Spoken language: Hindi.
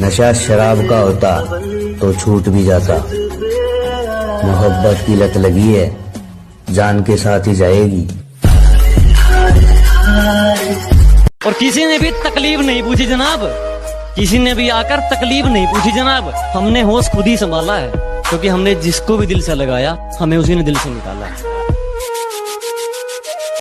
नशा शराब का होता तो छूट भी जाता, मोहब्बत की लत लगी है जान के साथ ही जाएगी। और किसी ने भी तकलीफ नहीं पूछी जनाब, किसी ने भी आकर तकलीफ नहीं पूछी जनाब। हमने होश खुद ही संभाला है, क्योंकि हमने जिसको भी दिल से लगाया हमें उसी ने दिल से निकाला है।